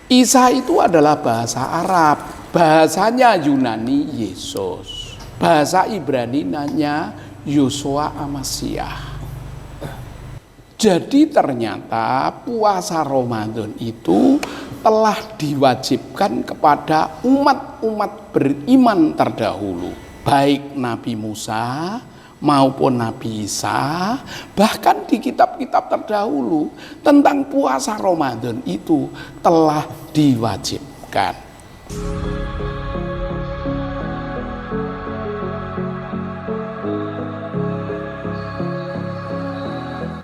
Isa itu adalah bahasa Arab, bahasanya Yunani Yesus, bahasa Ibrani-nya Yosua Amasiah. Jadi ternyata puasa Ramadan itu telah diwajibkan kepada umat-umat beriman terdahulu, baik Nabi Musa maupun Nabi Isa. Bahkan di kitab-kitab terdahulu tentang puasa Ramadan itu telah diwajibkan.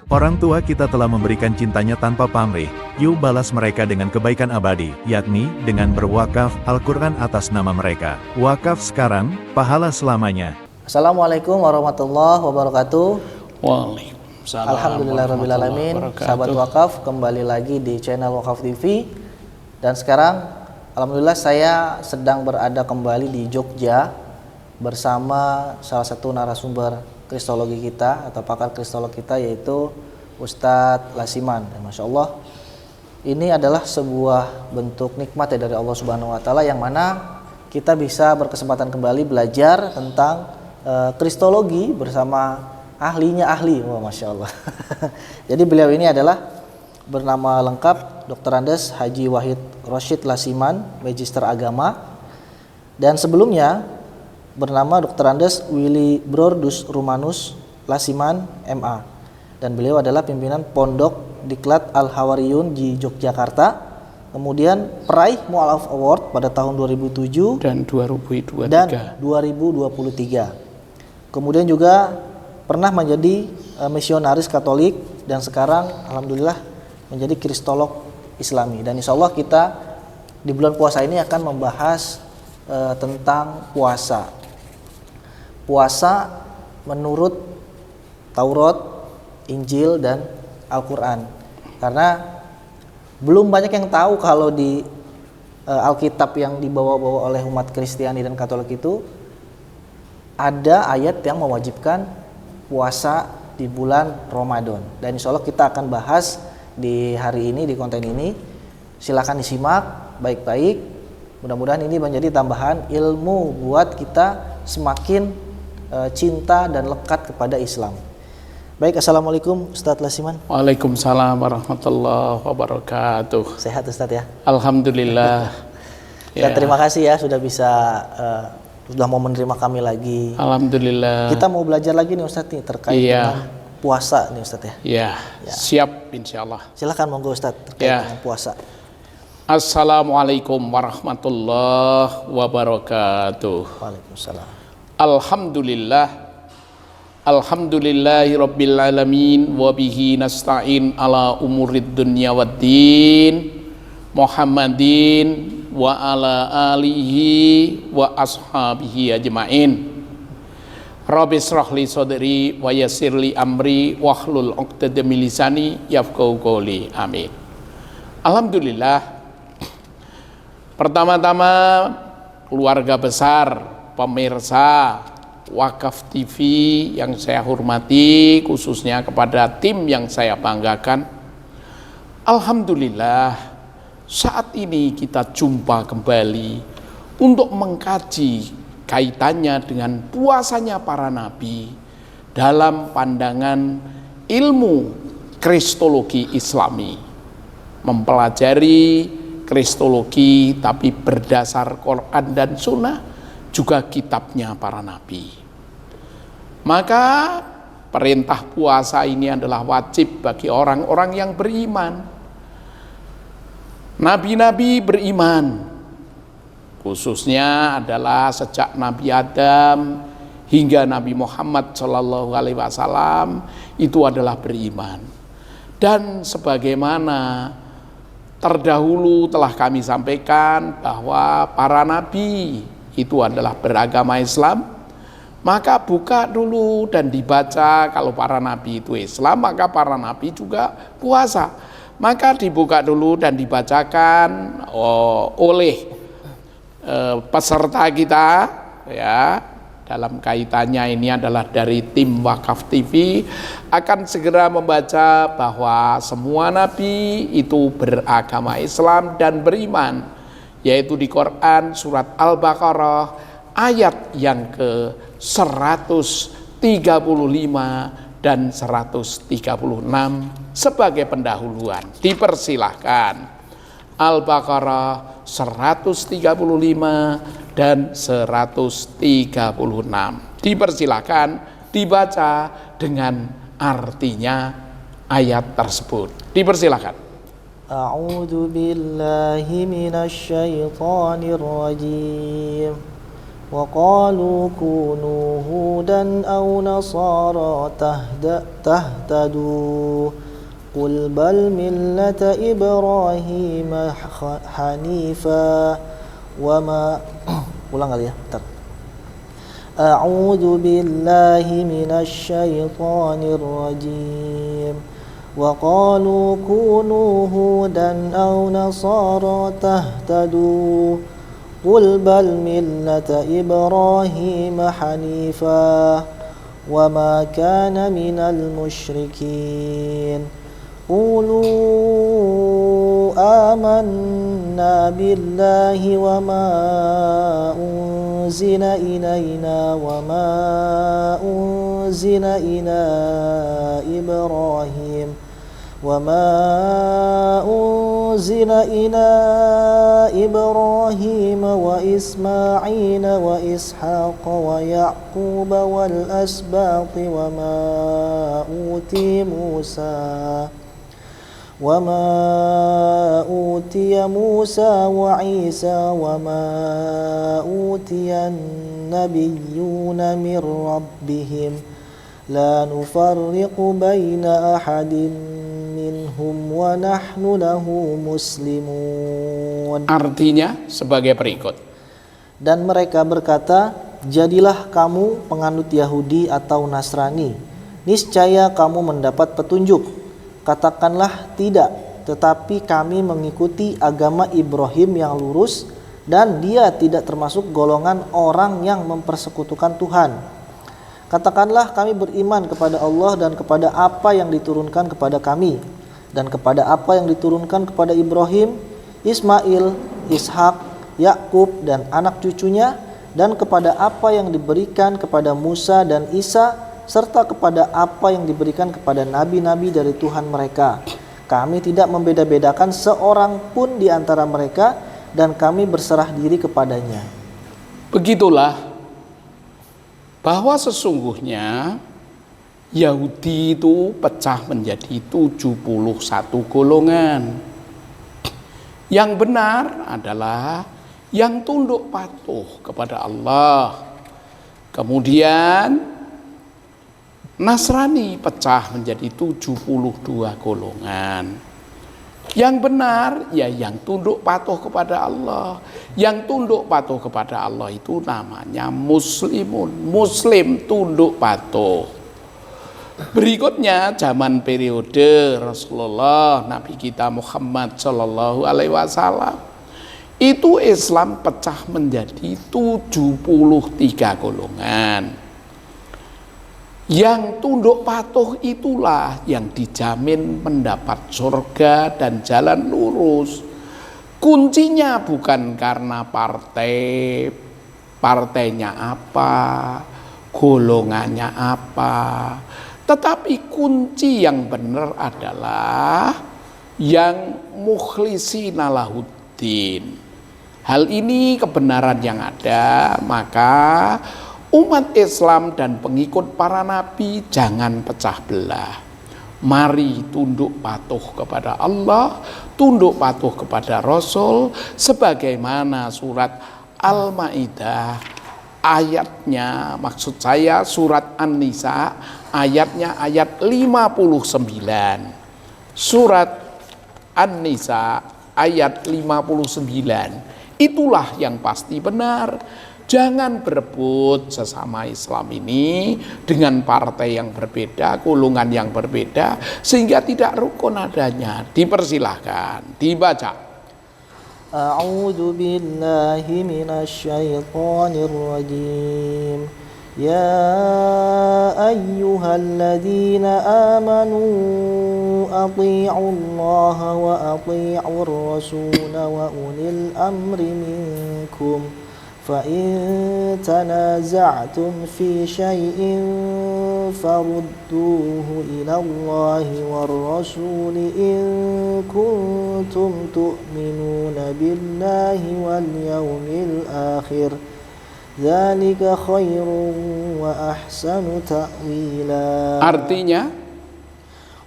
Orang tua kita telah memberikan cintanya tanpa pamrih, yuk balas mereka dengan kebaikan abadi, yakni dengan berwakaf Al-Quran atas nama mereka. Wakaf sekarang, pahala selamanya. Assalamualaikum warahmatullahi wabarakatuh. Waalaikumsalam. Alhamdulillahirrahmanirrahim. Sahabat wakaf, kembali lagi di channel Wakaf TV. Dan sekarang alhamdulillah saya sedang berada kembali di Jogja bersama salah satu narasumber kristologi kita atau pakar kristologi kita, yaitu Ustadz Lasiman. Dan Masya Allah, ini adalah sebuah bentuk nikmat ya dari Allah Subhanahu Wa Taala, yang mana kita bisa berkesempatan kembali belajar tentang kristologi bersama ahlinya ahli. Wah, Masya Allah. Jadi beliau ini adalah bernama lengkap Dr. Andes Haji Wahid Rosyid Lasiman, Magister Agama, dan sebelumnya bernama Dr. Andes Willy Brodus Rumanus Lasiman MA, dan beliau adalah pimpinan Pondok Diklat Al-Hawariyun di Yogyakarta, kemudian peraih Mu'alaf Award pada tahun 2007 dan 2023 dan 2023. Kemudian juga pernah menjadi misionaris Katolik, dan sekarang alhamdulillah menjadi kristolog Islami. Dan insya Allah kita di bulan puasa ini akan membahas tentang puasa. Puasa menurut Taurat, Injil, dan Al-Quran. Karena belum banyak yang tahu kalau di Alkitab yang dibawa-bawa oleh umat Kristiani dan Katolik itu ada ayat yang mewajibkan puasa di bulan Ramadan. Dan insya Allah kita akan bahas di hari ini, di konten ini. Silakan disimak baik-baik. Mudah-mudahan ini menjadi tambahan ilmu buat kita semakin cinta dan lekat kepada Islam. Baik, Assalamualaikum Ustadz Lasiman. Waalaikumsalam warahmatullahi wabarakatuh. Sehat Ustadz ya? Alhamdulillah. Dan terima kasih ya sudah bisa sudah mau menerima kami lagi. Alhamdulillah. Kita mau belajar lagi nih Ustadz nih terkait dengan puasa nih Ustadz ya. Ya. Siap insyaallah. Silakan monggo Ustadz terkait dengan puasa. Assalamualaikum warahmatullahi wabarakatuh. Waalaikumsalam. Alhamdulillahirabbil alamin wa bihi nasta'in ala umurid dunya waddin. Muhammadin wa ala alihi wa ashabihi ajmain. Rabbi shrah li sadri wa yassir li amri wahlul 'uqdatam min lisani yafqahu qawli. Amin. Alhamdulillah. Pertama-tama keluarga besar, pemirsa Wakaf TV yang saya hormati, khususnya kepada tim yang saya banggakan. Alhamdulillah, saat ini kita jumpa kembali untuk mengkaji kaitannya dengan puasanya para nabi dalam pandangan ilmu kristologi Islami. Mempelajari kristologi tapi berdasar Quran dan Sunnah, juga kitabnya para nabi. Maka perintah puasa ini adalah wajib bagi orang-orang yang beriman. Nabi-nabi beriman, khususnya adalah sejak Nabi Adam hingga Nabi Muhammad SAW, itu adalah beriman. Dan sebagaimana terdahulu telah kami sampaikan bahwa para nabi itu adalah beragama Islam, maka buka dulu dan dibaca. Kalau para nabi itu Islam, maka para nabi juga puasa. Maka dibuka dulu dan dibacakan oleh peserta kita, ya, dalam kaitannya ini adalah dari tim Wakaf TV akan segera membaca bahwa semua nabi itu beragama Islam dan beriman, yaitu di Quran surat Al-Baqarah ayat yang ke-135 dan 136 sebagai pendahuluan. Dipersilahkan. Al-Baqarah 135 dan 136. Dipersilahkan dibaca dengan artinya ayat tersebut. Dipersilahkan. A'udzu billahi minasy syaithanir rajim. Wa qalu kunu hudan aw nasara tahtadu. Qul bal millata Ibrahim hanifa wa ma ulang kali ya, bentar. A'udzu billahi minasy syaithanir rajim. Wa qalu kunu hudan aw nasara tahtadu. Qul bal millata Ibrahim hanifa wa ma kana minal musyrikin. Qulu amanna billahi wa ma unzila ilaina wa ma unzila ila Ibrahim wa ma unzila ila Ibrahim wa Ismail wa Ishaq wa Yaqub wal asbati wa ma uti Musa وما أوتي موسى وعيسى وما أوتي النبيون من ربهم لا نفرق بين أحد منهم ونحن له مسلمون. Artinya sebagai berikut. Dan mereka berkata, jadilah kamu penganut Yahudi atau Nasrani, niscaya kamu mendapat petunjuk. Katakanlah tidak, tetapi kami mengikuti agama Ibrahim yang lurus dan dia tidak termasuk golongan orang yang mempersekutukan Tuhan. Katakanlah kami beriman kepada Allah dan kepada apa yang diturunkan kepada kami dan kepada apa yang diturunkan kepada Ibrahim, Ismail, Ishak, Yakub dan anak cucunya, dan kepada apa yang diberikan kepada Musa dan Isa, serta kepada apa yang diberikan kepada nabi-nabi dari Tuhan mereka. Kami tidak membeda-bedakan seorang pun di antara mereka dan kami berserah diri kepadanya. Begitulah bahwa sesungguhnya Yahudi itu pecah menjadi 71 golongan. Yang benar adalah yang tunduk patuh kepada Allah. Kemudian Nasrani pecah menjadi 72 golongan. Yang benar ya yang tunduk patuh kepada Allah. Yang tunduk patuh kepada Allah itu namanya muslimun. Muslim tunduk patuh. Berikutnya zaman periode Rasulullah Nabi kita Muhammad Shallallahu Alaihi Wasallam itu Islam pecah menjadi 73 golongan. Yang tunduk patuh itulah yang dijamin mendapat surga dan jalan lurus. Kuncinya bukan karena partainya apa, golongannya apa, tetapi kunci yang benar adalah yang mukhlisina lahuddin. Hal ini kebenaran yang ada, maka umat Islam dan pengikut para nabi jangan pecah belah. Mari tunduk patuh kepada Allah, tunduk patuh kepada Rasul, sebagaimana surat Al-Maidah ayatnya, maksud saya surat An-Nisa ayatnya ayat 59. Surat An-Nisa ayat 59. Itulah yang pasti benar. Jangan berebut sesama Islam ini dengan partai yang berbeda, golongan yang berbeda, sehingga tidak rukun adanya. Dipersilahkan, dibaca. A'udzu billahi minasy syaithanir rajim. يا أيها الذين آمنوا أطيعوا الله وأطيعوا الرسول وأولي الأمر منكم فإن تنازعتم في شيء فردوه إلى الله والرسول إن كنتم تؤمنون بالله واليوم الآخر ذلك خير وأحسن تأويلا. Artinya,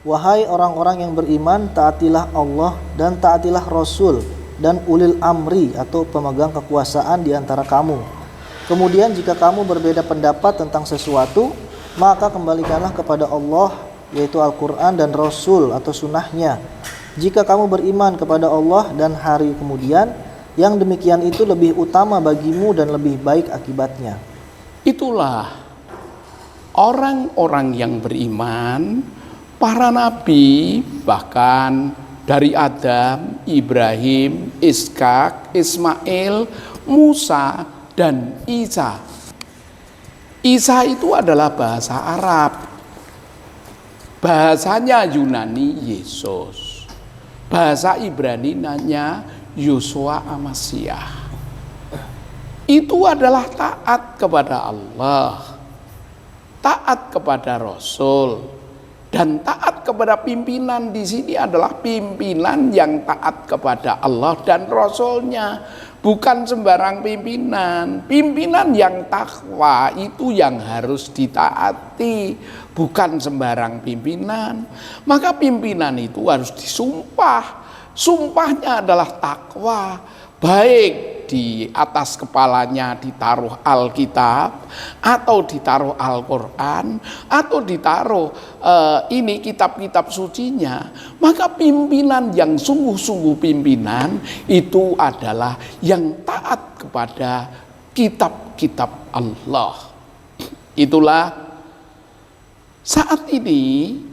wahai orang-orang yang beriman, taatilah Allah dan taatilah Rasul dan ulil amri atau pemegang kekuasaan di antara kamu. Kemudian jika kamu berbeda pendapat tentang sesuatu, maka kembalikanlah kepada Allah, yaitu Al-Quran dan Rasul atau sunnahnya. Jika kamu beriman kepada Allah dan hari kemudian, yang demikian itu lebih utama bagimu dan lebih baik akibatnya. Itulah orang-orang yang beriman, para nabi, bahkan dari Adam, Ibrahim, Ishak, Ismail, Musa, dan Isa. Isa itu adalah bahasa Arab. Bahasanya Yunani Yesus. Bahasa Ibrani namanya Yosua Amasiah. Itu adalah taat kepada Allah, taat kepada Rasul. Dan taat kepada pimpinan di sini adalah pimpinan yang taat kepada Allah dan Rasul-Nya, bukan sembarang pimpinan. Pimpinan yang takwa itu yang harus ditaati, bukan sembarang pimpinan. Maka pimpinan itu harus disumpah. Sumpahnya adalah takwa, baik di atas kepalanya ditaruh Alkitab, atau ditaruh Al-Quran, atau ditaruh ini kitab-kitab sucinya. Maka pimpinan yang sungguh-sungguh pimpinan itu adalah yang taat kepada kitab-kitab Allah. Itulah saat ini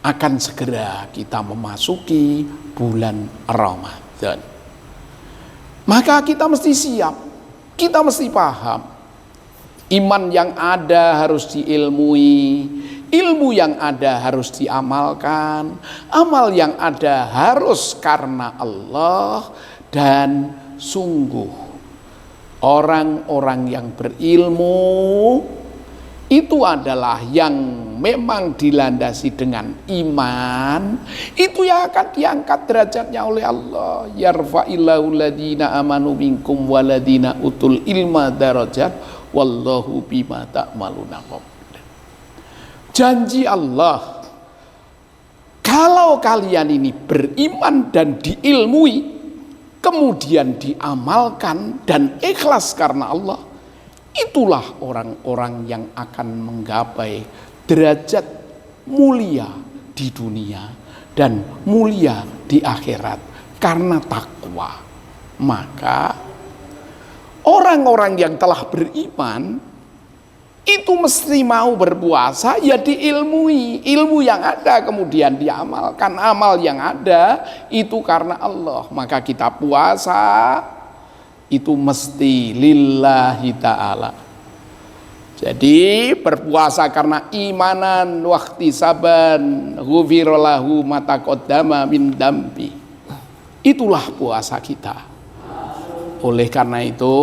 akan segera kita memasuki bulan Ramadan. Maka kita mesti siap, kita mesti paham. Iman yang ada harus diilmui, ilmu yang ada harus diamalkan, amal yang ada harus karena Allah. Dan sungguh orang-orang yang berilmu itu adalah yang memang dilandasi dengan iman, itu yang akan diangkat derajatnya oleh Allah. Yarfa'illahu ladina amanu minkum waladina utul ilma darajat wallahu bima ta'maluna khabir. Janji Allah, kalau kalian ini beriman dan diilmui, kemudian diamalkan dan ikhlas karena Allah, itulah orang-orang yang akan menggapai derajat mulia di dunia dan mulia di akhirat karena takwa. Maka orang-orang yang telah beriman itu mesti mau berpuasa, ya diilmui, ilmu yang ada kemudian diamalkan, amal yang ada itu karena Allah. Maka kita puasa itu mesti lillahi ta'ala. Jadi berpuasa karena imanan wahtisaban ghufirallahu ma taqaddama min dambi. Itulah puasa kita. Oleh karena itu,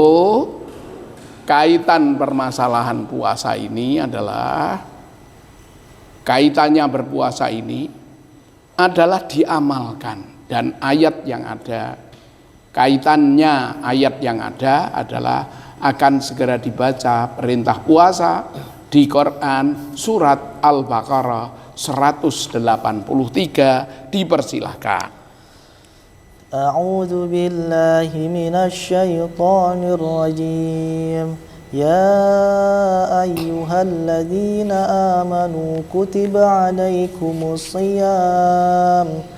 kaitan permasalahan puasa ini adalah, kaitannya berpuasa ini adalah diamalkan. Dan ayat yang ada, kaitannya ayat yang ada adalah akan segera dibaca perintah puasa di Quran surat Al-Baqarah 183. Dipersilahkan. A'udzu billahi minasyaitonir rajim. Ya ayyuhalladzina amanu kutiba alaikumus shiyam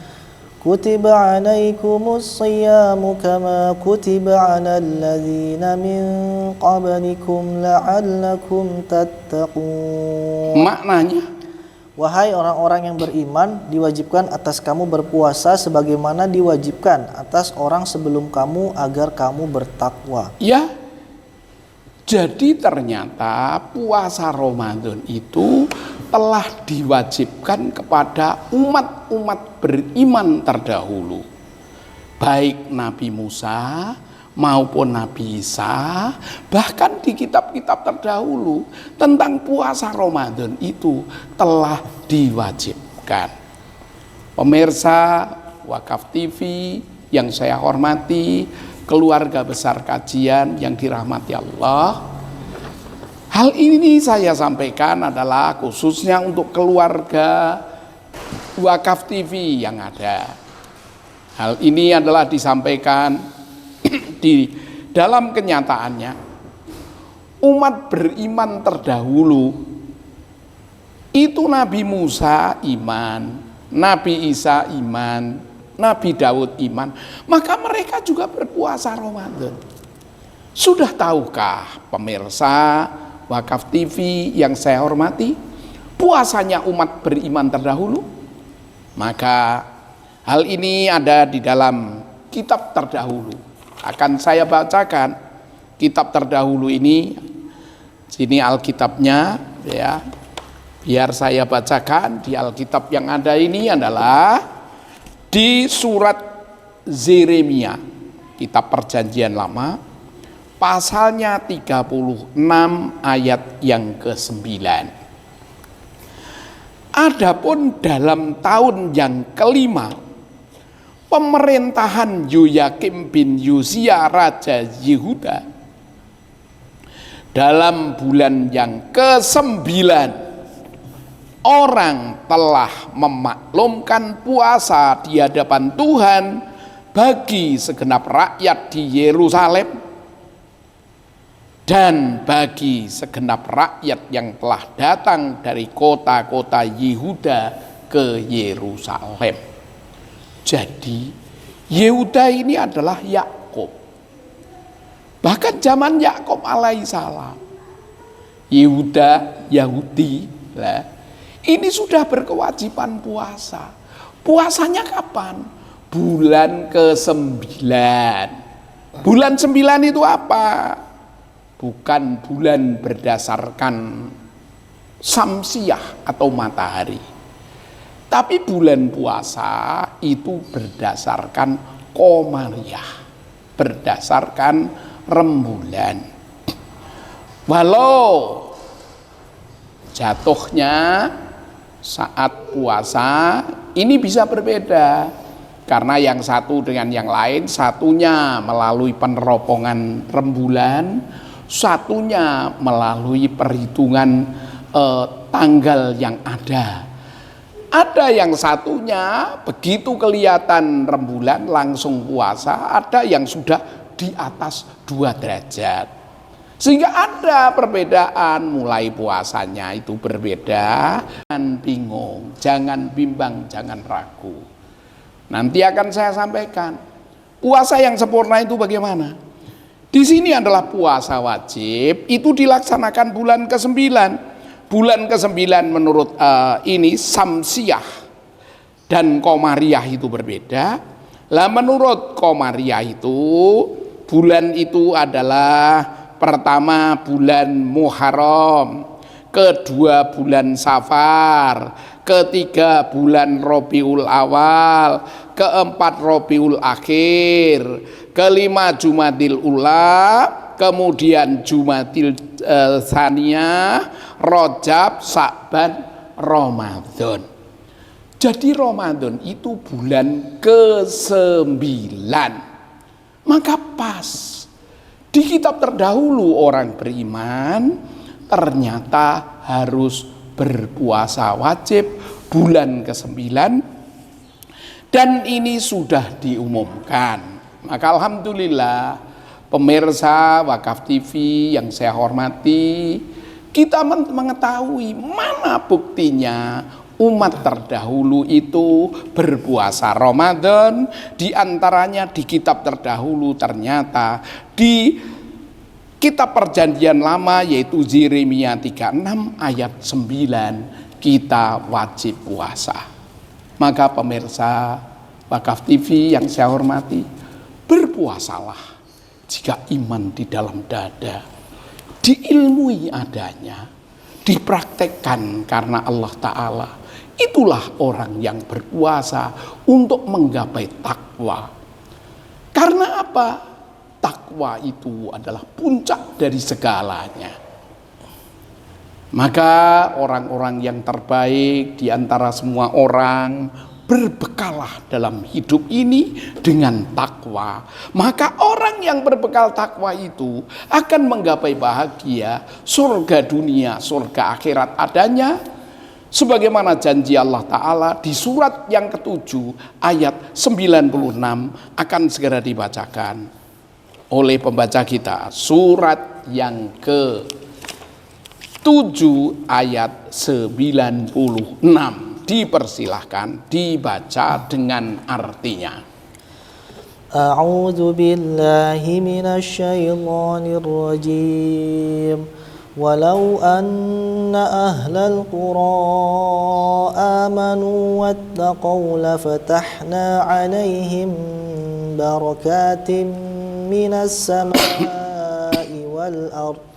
kama kutiba 'alal ladzina min qablikum la'allakum tattaqun. Maknanya, wahai orang-orang yang beriman, diwajibkan atas kamu berpuasa sebagaimana diwajibkan atas orang sebelum kamu agar kamu bertakwa. ya, Jadi ternyata puasa Ramadan itu telah diwajibkan kepada umat-umat beriman terdahulu. Baik Nabi Musa maupun Nabi Isa, bahkan di kitab-kitab terdahulu tentang puasa Ramadan itu telah diwajibkan. Pemirsa Wakaf TV yang saya hormati, keluarga besar kajian yang dirahmati Allah, hal ini saya sampaikan adalah khususnya untuk keluarga Wakaf TV yang ada. Hal ini adalah disampaikan di dalam kenyataannya umat beriman terdahulu itu Nabi Musa iman, Nabi Isa iman, Nabi Daud iman, maka mereka juga berpuasa Ramadan. Sudah tahukah pemirsa Wakaf TV yang saya hormati, puasanya umat beriman terdahulu? Maka hal ini ada di dalam kitab terdahulu. Akan saya bacakan kitab terdahulu ini. Sini Alkitabnya ya. Biar saya bacakan di Alkitab yang ada ini adalah di surat Yeremia, kitab Perjanjian Lama, pasalnya 36 ayat yang ke-9. Adapun dalam tahun yang kelima pemerintahan Yoyakim bin Yosia Raja Yehuda, dalam bulan yang ke-9 orang telah memaklumkan puasa di hadapan Tuhan bagi segenap rakyat di Yerusalem dan bagi segenap rakyat yang telah datang dari kota-kota Yehuda ke Yerusalem. Jadi Yehuda ini adalah Yakub. Bahkan zaman Yakub alaihissalam, Yehuda, Yahudi lah, ini sudah berkewajiban puasa. Puasanya kapan? Bulan ke-9. Bulan 9 itu apa? Bukan bulan berdasarkan samsiah atau matahari. Tapi bulan puasa itu berdasarkan komariah, berdasarkan rembulan. Walau jatuhnya saat puasa ini bisa berbeda, karena yang satu dengan yang lain, satunya melalui peneropongan rembulan, satunya melalui perhitungan tanggal yang ada. Ada yang satunya begitu kelihatan rembulan langsung puasa, ada yang sudah di atas 2 derajat. Sehingga ada perbedaan, mulai puasanya itu berbeda. Jangan bingung, jangan bimbang, jangan ragu. Nanti akan saya sampaikan puasa yang sempurna itu bagaimana. Di sini adalah puasa wajib, itu dilaksanakan bulan ke-9. Bulan ke-9 menurut ini samsiah dan komariah itu berbeda. Lah menurut komariah itu bulan itu adalah pertama bulan Muharram, kedua bulan Safar, ketiga bulan Rabiul Awal, keempat Rabiul Akhir, kelima Jumadil Ula, kemudian Jumadil Tsaniyah, Rajab, Sa'ban, Ramadan. Jadi Ramadan itu bulan ke-9. Maka pas di kitab terdahulu orang beriman ternyata harus berpuasa wajib bulan ke-9, dan ini sudah diumumkan. Maka alhamdulillah pemirsa Wakaf TV yang saya hormati, kita mengetahui mana buktinya umat terdahulu itu berpuasa Ramadan. Di antaranya di kitab terdahulu ternyata di kitab Perjanjian Lama yaitu Yeremia 36 ayat 9 kita wajib puasa. Maka pemirsa Wakaf TV yang saya hormati, berpuasalah jika iman di dalam dada. diilmui adanya, dipraktekkan karena Allah Ta'ala. Itulah orang yang berpuasa untuk menggapai takwa. Karena apa? Takwa itu adalah puncak dari segalanya. Maka orang-orang yang terbaik di antara semua orang, berbekalah dalam hidup ini dengan takwa. Maka orang yang berbekal takwa itu akan menggapai bahagia, surga dunia, surga akhirat adanya. Sebagaimana janji Allah Ta'ala di surat yang ke-7 ayat 96 akan segera dibacakan oleh pembaca kita. Surat yang ke-7 ayat 96. Dipersilahkan dibaca dengan artinya. A'udzu billahi minasyaitonir rajim. Walau anna ahlal qura amanu wattaqaw lafatahna 'alaihim barakatim minas samaa'i wal ardh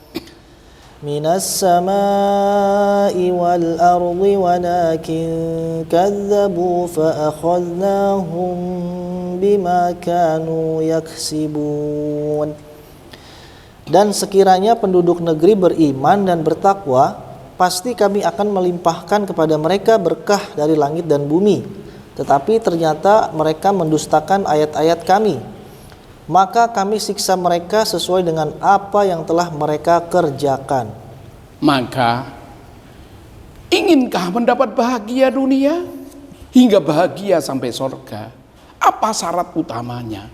من السماء والأرض ولكن كذبوا فأخذناهم بما كانوا يكسبون. Dan sekiranya penduduk negeri beriman dan bertakwa, pasti kami akan melimpahkan kepada mereka berkah dari langit dan bumi. Tetapi ternyata mereka mendustakan ayat-ayat kami. Maka kami siksa mereka sesuai dengan apa yang telah mereka kerjakan. Maka, inginkah mendapat bahagia dunia hingga bahagia sampai surga? Apa syarat utamanya?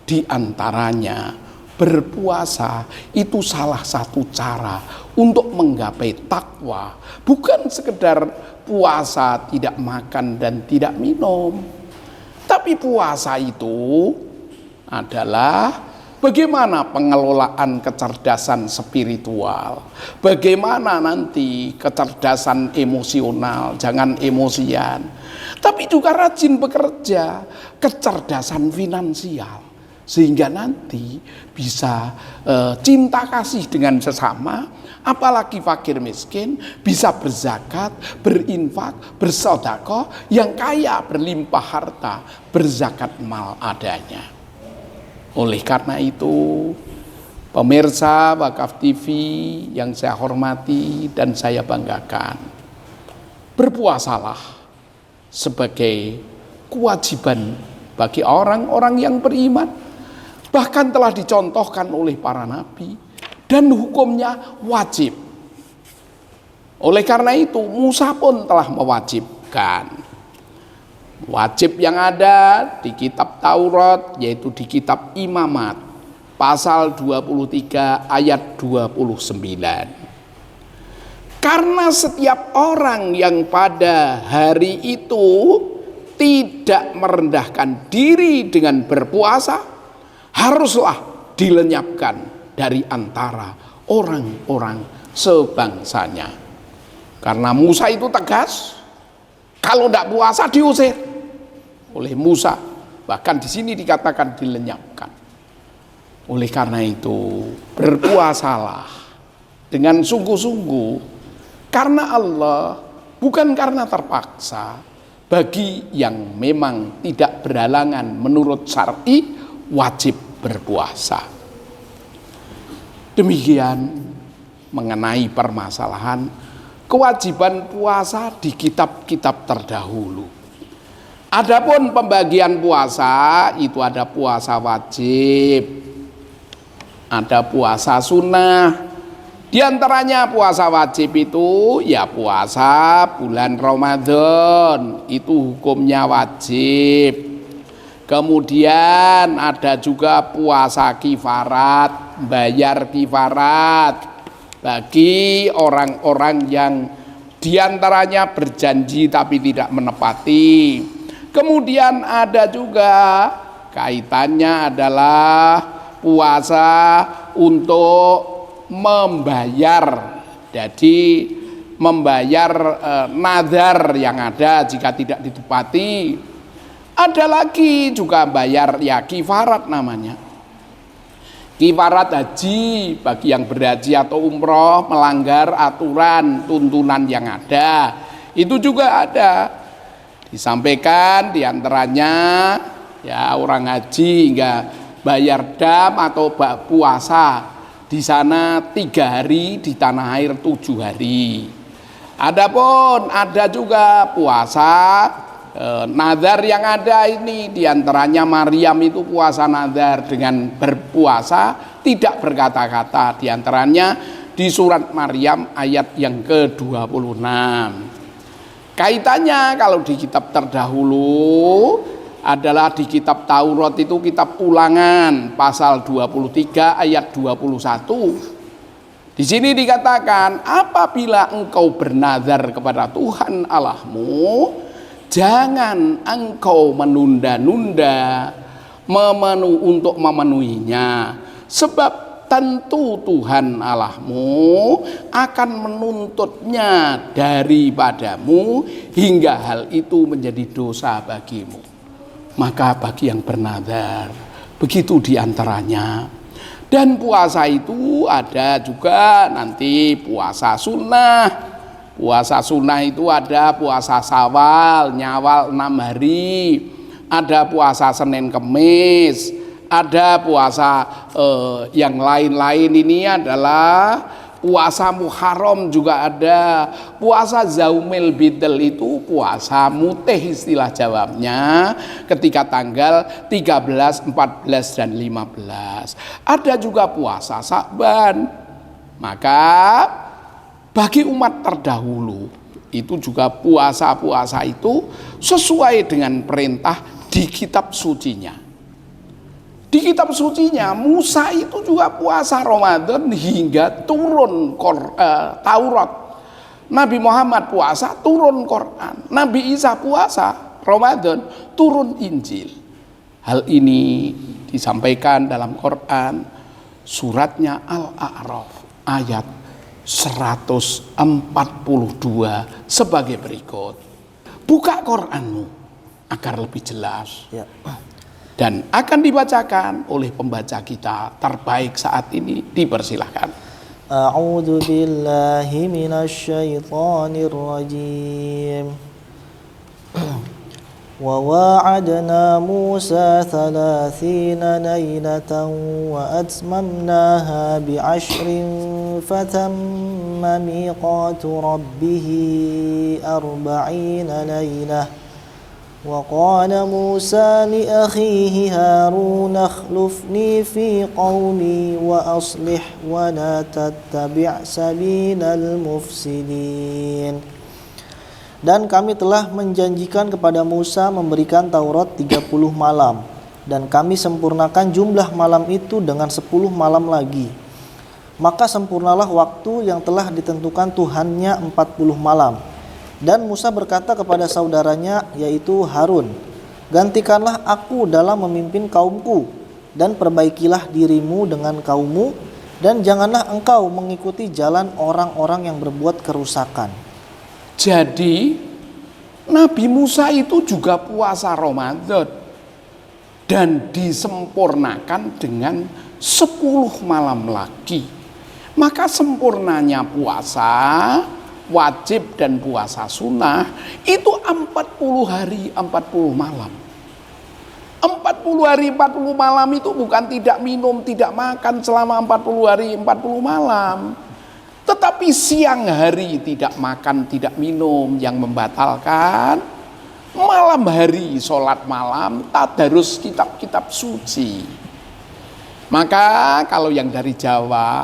Di antaranya berpuasa itu salah satu cara untuk menggapai takwa. Bukan sekedar puasa tidak makan dan tidak minum, tapi puasa itu adalah bagaimana pengelolaan kecerdasan spiritual, bagaimana nanti kecerdasan emosional, jangan emosian, tapi juga rajin bekerja, kecerdasan finansial, sehingga nanti bisa cinta kasih dengan sesama, apalagi fakir miskin, bisa berzakat, berinfak, bersedekah, yang kaya berlimpah harta, berzakat mal adanya. Oleh karena itu, pemirsa Wakaf TV yang saya hormati dan saya banggakan, berpuasalah sebagai kewajiban bagi orang-orang yang beriman. Bahkan telah dicontohkan oleh para nabi dan hukumnya wajib. Oleh karena itu, Musa pun telah mewajibkan. Wajib yang ada di kitab Taurat, yaitu di kitab Imamat pasal 23 ayat 29. Karena setiap orang yang pada hari itu tidak merendahkan diri dengan berpuasa, haruslah dilenyapkan dari antara orang-orang sebangsanya. Karena Musa itu tegas, kalau tidak puasa diusir oleh Musa, bahkan di sini dikatakan dilenyapkan. Oleh karena itu, berpuasalah dengan sungguh-sungguh karena Allah, bukan karena terpaksa. Bagi yang memang tidak berhalangan menurut syar'i, wajib berpuasa. Demikian mengenai permasalahan kewajiban puasa di kitab-kitab terdahulu. Adapun pembagian puasa itu ada puasa wajib, ada puasa sunnah. Di antaranya puasa wajib itu ya puasa bulan Ramadan, itu hukumnya wajib. Kemudian ada juga puasa kifarat, bayar kifarat bagi orang-orang yang diantaranya berjanji tapi tidak menepati. Kemudian ada juga kaitannya adalah puasa untuk membayar, jadi membayar nadar yang ada jika tidak ditepati. Ada lagi juga bayar ya kifarat namanya. Kifarat haji bagi yang berhaji atau umroh melanggar aturan tuntunan yang ada, itu juga ada. Disampaikan diantaranya ya orang haji hingga bayar dam atau puasa di sana 3 hari, di tanah air 7 hari. Adapun ada juga puasa nazar yang ada ini, diantaranya Maryam itu puasa nazar dengan berpuasa tidak berkata-kata, diantaranya di surat Maryam ayat yang ke-26. Kaitannya kalau di kitab terdahulu adalah di kitab Taurat itu kitab Ulangan pasal 23 ayat 21. Di sini dikatakan apabila engkau bernazar kepada Tuhan Allahmu, jangan engkau menunda-nunda untuk memenuhinya, sebab tentu Tuhan Allahmu akan menuntutnya daripadamu hingga hal itu menjadi dosa bagimu. Maka bagi yang bernazar, begitu diantaranya. Dan puasa itu ada juga nanti puasa sunnah. Puasa sunnah itu ada puasa Syawal, Nyawal 6 hari, ada puasa Senin Kemis, ada puasa yang lain-lain ini adalah puasa Muharram juga ada. Puasa Zaumil Bidl itu puasa mutih istilah jawabnya ketika tanggal 13, 14 dan 15. Ada juga puasa Sa'ban. Maka bagi umat terdahulu itu juga puasa-puasa itu sesuai dengan perintah di kitab sucinya. Di kitab sucinya Musa itu juga puasa Ramadan hingga turun Taurat. Nabi Muhammad puasa turun Quran. Nabi Isa puasa Ramadan turun Injil. Hal ini disampaikan dalam Quran suratnya Al-A'raf ayat 142 sebagai berikut. Buka Quranmu agar lebih jelas. Ya. Dan akan dibacakan oleh pembaca kita terbaik saat ini, dipersilahkan. A'udzu billahi minasyaitonir rajim. Wa wa'adna Musa 30 lailatan wa atmamnaha bi'ashrin fatamma miqatu rabbih 40 lailah. وقال موسى لأخيه هارون اخلفني في قومي وأصلح ولا تتبع سبيل المفسدين. Dan kami telah menjanjikan kepada Musa memberikan Taurat 30 malam, dan kami sempurnakan jumlah malam itu dengan 10 malam lagi. Maka sempurnalah waktu yang telah ditentukan Tuhannya 40 malam. Dan Musa berkata kepada saudaranya yaitu Harun, gantikanlah aku dalam memimpin kaumku, dan perbaikilah dirimu dengan kaummu, dan janganlah engkau mengikuti jalan orang-orang yang berbuat kerusakan. Jadi Nabi Musa itu juga puasa Ramadan dan disempurnakan dengan 10 malam lagi. Maka sempurnanya puasa wajib dan puasa sunnah itu 40 hari 40 malam. 40 hari 40 malam itu bukan tidak minum, tidak makan selama 40 hari 40 malam. Tetapi siang hari tidak makan, tidak minum yang membatalkan. Malam hari sholat malam, tadarus kitab-kitab suci. Maka kalau yang dari Jawa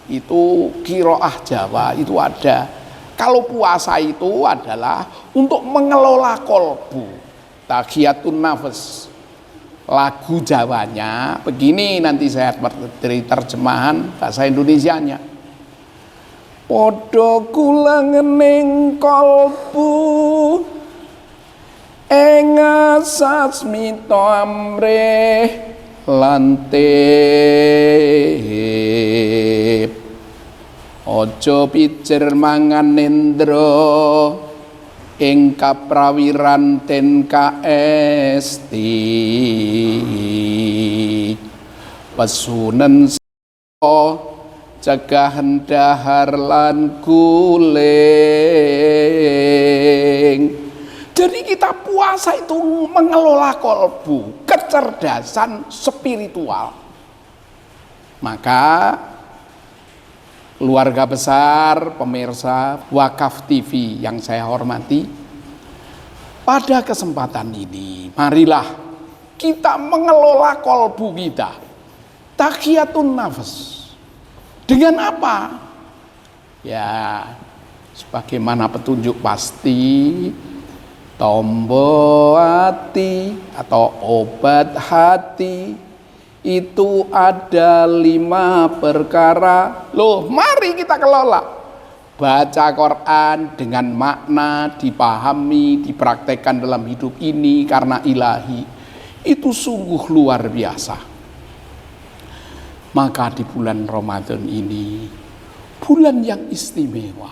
itu qiraah Jawa itu ada. Kalau puasa itu adalah untuk mengelola kolbu, taghiyatun nafas. Lagu Jawanya begini, nanti saya beri terjemahan bahasa Indonesianya. Padha kula ngening kolbu ing sasmita amrih lantip. Ojo pijer mangan nendra ing kaprawiran ten kaesti. Pesunen cegah dahar lan guling. Jadi kita puasa itu mengelola kolbu, kecerdasan spiritual. Maka keluarga besar, pemirsa Wakaf TV yang saya hormati, pada kesempatan ini marilah kita mengelola kolbu kita. Takhiyatun nafas. Dengan apa? Ya, sebagaimana petunjuk pasti, tombol hati atau obat hati itu ada 5 perkara. Loh, mari kita kelola. Baca Quran dengan makna, dipahami, dipraktekkan dalam hidup ini karena ilahi. Itu sungguh luar biasa. Maka di bulan Ramadan ini, bulan yang istimewa,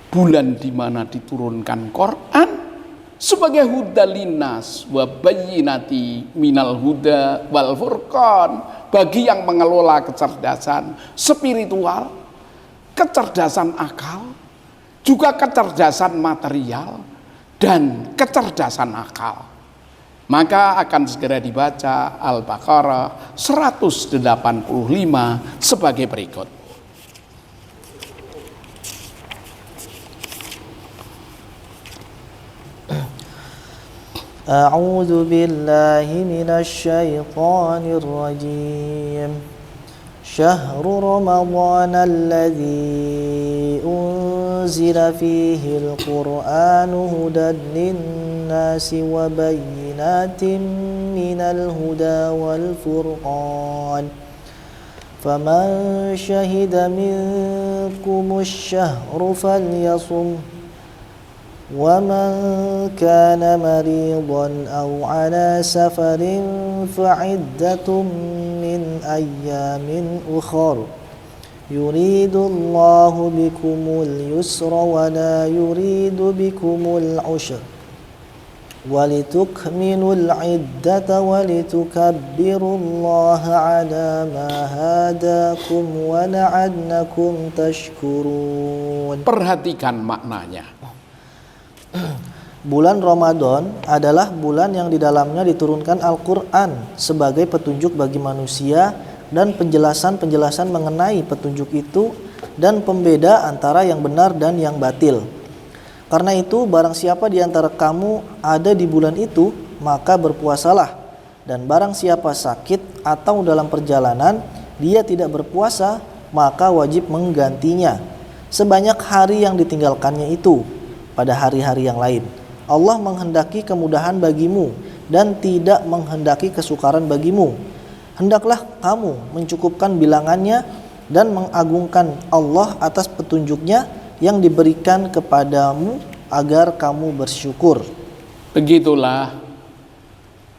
bulan di mana diturunkan Quran sebagai hudalinas wa bayyinati minal huda wal furqan, bagi yang mengelola kecerdasan spiritual, kecerdasan akal, juga kecerdasan material dan kecerdasan akal. Maka akan segera dibaca Al-Baqarah 185 sebagai berikut. A'udzu billahi minasy syaithanir rajim. Syahrul Ramadan alladzi unzila fihi al-Qur'anu hudan lin-nasi wa bayyinatin minal huda wal furqan. Faman syahida minkumusy syahra falyasum. وَمَنْ كَانَ مَرِيضًا أَوْ عَلَى سَفَرٍ فَعِدَّةٌ مِّنْ أَيَّامٍ أُخَرَ يُرِيدُ اللَّهُ بِكُمُ الْيُسْرَ وَلَا يُرِيدُ بِكُمُ الْعُسْرَ وَلِتُكْمِلُوا الْعِدَّةَ وَلِتُكَبِّرُوا اللَّهَ عَلَى مَا هَدَاكُمْ وَلَعَلَّكُمْ تَشْكُرُونَ. Perhatikan maknanya. Bulan Ramadan adalah bulan yang di dalamnya diturunkan Al-Quran sebagai petunjuk bagi manusia dan penjelasan-penjelasan mengenai petunjuk itu dan pembeda antara yang benar dan yang batil. Karena itu, barang siapa di antara kamu ada di bulan itu, maka berpuasalah. Dan barang siapa sakit atau dalam perjalanan, dia tidak berpuasa, maka wajib menggantinya sebanyak hari yang ditinggalkannya itu pada hari-hari yang lain. Allah menghendaki kemudahan bagimu dan tidak menghendaki kesukaran bagimu. Hendaklah kamu mencukupkan bilangannya dan mengagungkan Allah atas petunjuknya yang diberikan kepadamu agar kamu bersyukur. Begitulah.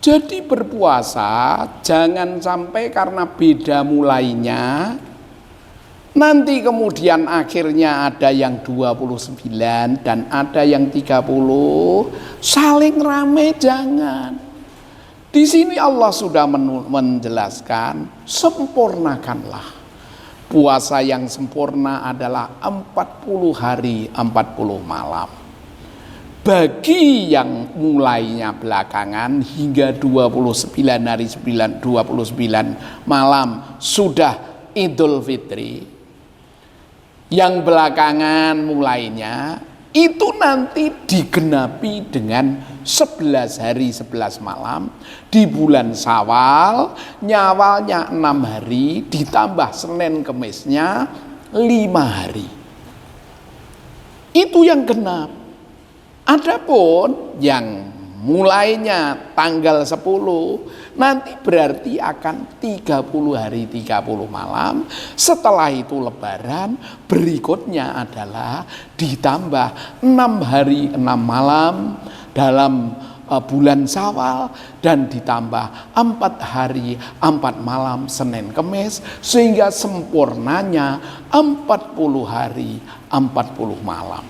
Jadi berpuasa jangan sampai karena beda mulainya nanti kemudian akhirnya ada yang 29 dan ada yang 30, saling rame, jangan. Di sini Allah sudah menjelaskan, sempurnakanlah. Puasa yang sempurna adalah 40 hari 40 malam. Bagi yang mulainya belakangan hingga 29 hari 29 malam sudah Idul Fitri, yang belakangan mulainya itu nanti digenapi dengan 11 hari 11 malam di bulan Syawal, nyawalnya 6 hari ditambah Senin Kemisnya 5 hari. Itu yang genap. Adapun yang mulainya tanggal 10 nanti berarti akan 30 hari 30 malam. Setelah itu lebaran, berikutnya adalah ditambah 6 hari 6 malam dalam bulan Syawal dan ditambah 4 hari 4 malam Senin Kemis, sehingga sempurnanya 40 hari 40 malam.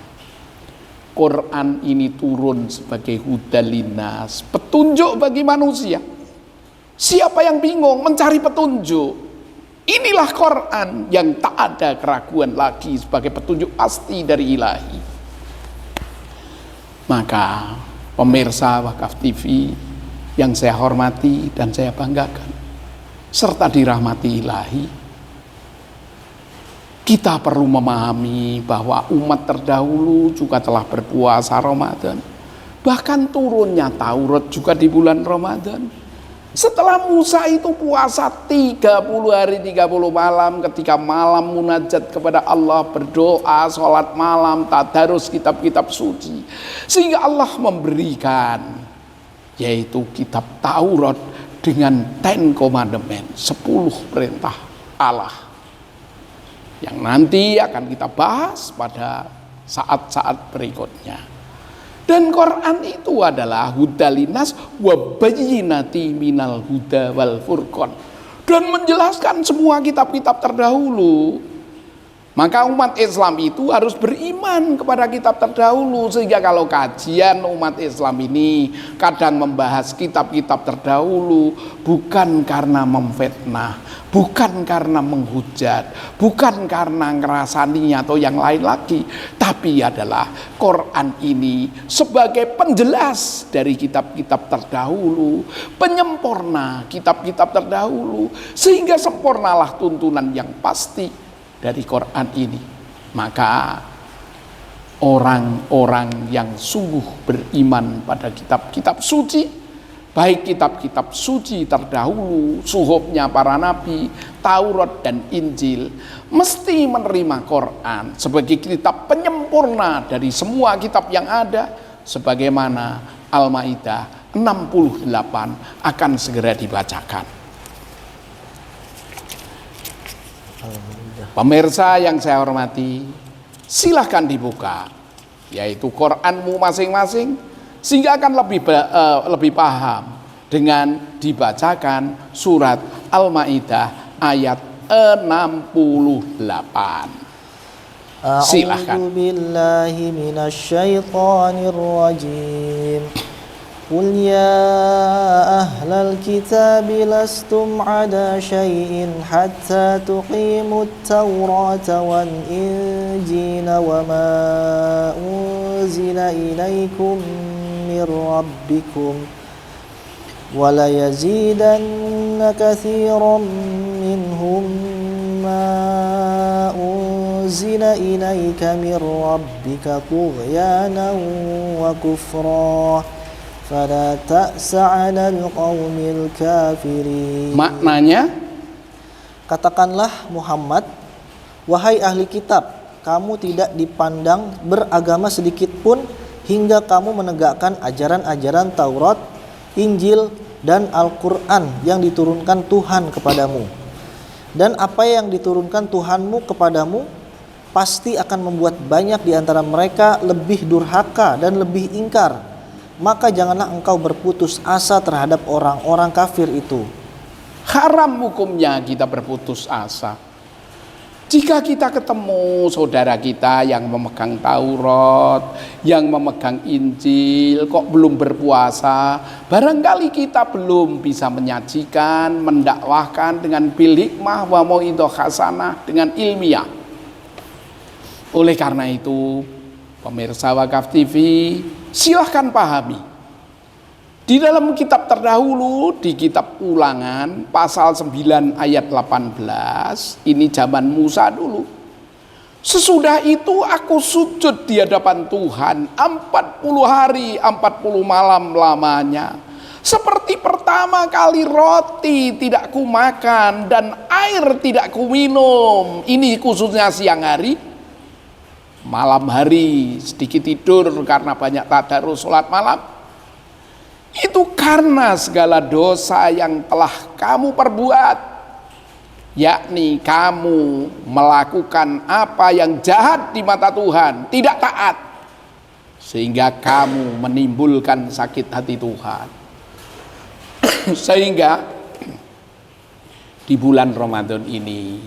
Quran ini turun sebagai hudalinas, petunjuk bagi manusia. Siapa yang bingung mencari petunjuk? Inilah Quran yang tak ada keraguan lagi sebagai petunjuk pasti dari ilahi. Maka pemirsa Wakaf TV yang saya hormati dan saya banggakan, serta dirahmati ilahi, kita perlu memahami bahwa umat terdahulu juga telah berpuasa Ramadan. Bahkan turunnya Taurat juga di bulan Ramadan. Setelah Musa itu puasa 30 hari 30 malam, ketika malam munajat kepada Allah, berdoa, sholat malam, tadarus kitab-kitab suci, sehingga Allah memberikan yaitu kitab Taurat dengan 10 commandment, 10 perintah Allah yang nanti akan kita bahas pada saat-saat berikutnya. Dan Quran itu adalah hudalinas wa bayyinati minal huda wal furqan, dan menjelaskan semua kitab-kitab terdahulu. Maka umat Islam itu harus beriman kepada kitab terdahulu, sehingga kalau kajian umat Islam ini kadang membahas kitab-kitab terdahulu bukan karena memfitnah, bukan karena menghujat, bukan karena ngerasani atau yang lain lagi, tapi adalah Quran ini sebagai penjelas dari kitab-kitab terdahulu, penyempurna kitab-kitab terdahulu, sehingga sempurnalah tuntunan yang pasti dari Quran ini. Maka orang-orang yang sungguh beriman pada kitab-kitab suci, baik kitab-kitab suci terdahulu, suhufnya para nabi, Taurat dan Injil, mesti menerima Quran sebagai kitab penyempurna dari semua kitab yang ada, sebagaimana Al-Maidah 68 akan segera dibacakan. Pemirsa yang saya hormati, silahkan dibuka yaitu Quranmu masing-masing, sehingga akan lebih paham dengan dibacakan surat Al-Maidah ayat 68. Silahkan. A'udzu billahi minasyaitonir rajim. Qul ya ahlal kitab lastum ala syai'in hatta tuqimut tawrata wal injila wa ma unzila ilaikum min rabbikum wa la yazidanna katsiran minhum ma unzila ilaika min rabbika tughyanan wa kufra fala ta'sa 'alal qaumil kafirin. Maknanya, katakanlah Muhammad, wahai ahli kitab, kamu tidak dipandang beragama sedikit pun hingga kamu menegakkan ajaran-ajaran Taurat, Injil, dan Al-Quran yang diturunkan Tuhan kepadamu. Dan apa yang diturunkan Tuhanmu kepadamu pasti akan membuat banyak di antara mereka lebih durhaka dan lebih ingkar. Maka janganlah engkau berputus asa terhadap orang-orang kafir itu. Haram hukumnya kita berputus asa. Jika kita ketemu saudara kita yang memegang Taurat, yang memegang Injil, kok belum berpuasa, barangkali kita belum bisa menyajikan, mendakwahkan dengan bil hikmah wa mau'idhah hasanah, dengan ilmiah. Oleh karena itu, pemirsa Wakaf TV, silahkan pahami. Di dalam kitab terdahulu, di kitab Ulangan pasal 9 ayat 18, ini zaman Musa dulu. Sesudah itu aku sujud di hadapan Tuhan 40 hari 40 malam lamanya. Seperti pertama kali roti tidak kumakan dan air tidak kuminum. Ini khususnya siang hari. Malam hari sedikit tidur karena banyak tadarus sholat malam. Itu karena segala dosa yang telah kamu perbuat, yakni kamu melakukan apa yang jahat di mata Tuhan, tidak taat, sehingga kamu menimbulkan sakit hati Tuhan. Sehingga di bulan Ramadan ini,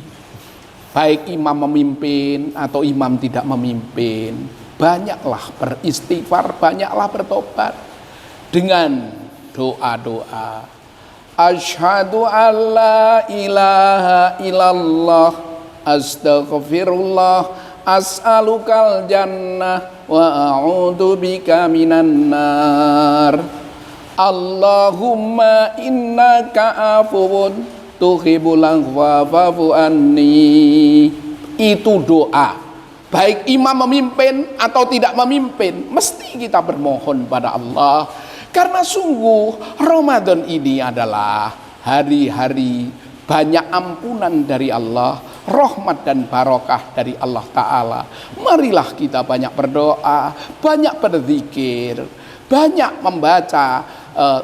baik imam memimpin atau imam tidak memimpin, banyaklah beristighfar, banyaklah bertobat dengan doa-doa. Asyhadu an la ilaha illallah, astaghfirullah, as'alukal jannah wa a'udzu bika minan nar. Allahumma innaka afuwun tuhibbul afwa fa'fu anni. Itu doa. Baik imam memimpin atau tidak memimpin, mesti kita bermohon pada Allah. Karena sungguh Ramadan ini adalah hari-hari banyak ampunan dari Allah, rahmat dan barokah dari Allah Ta'ala. Marilah kita banyak berdoa, banyak berzikir, banyak membaca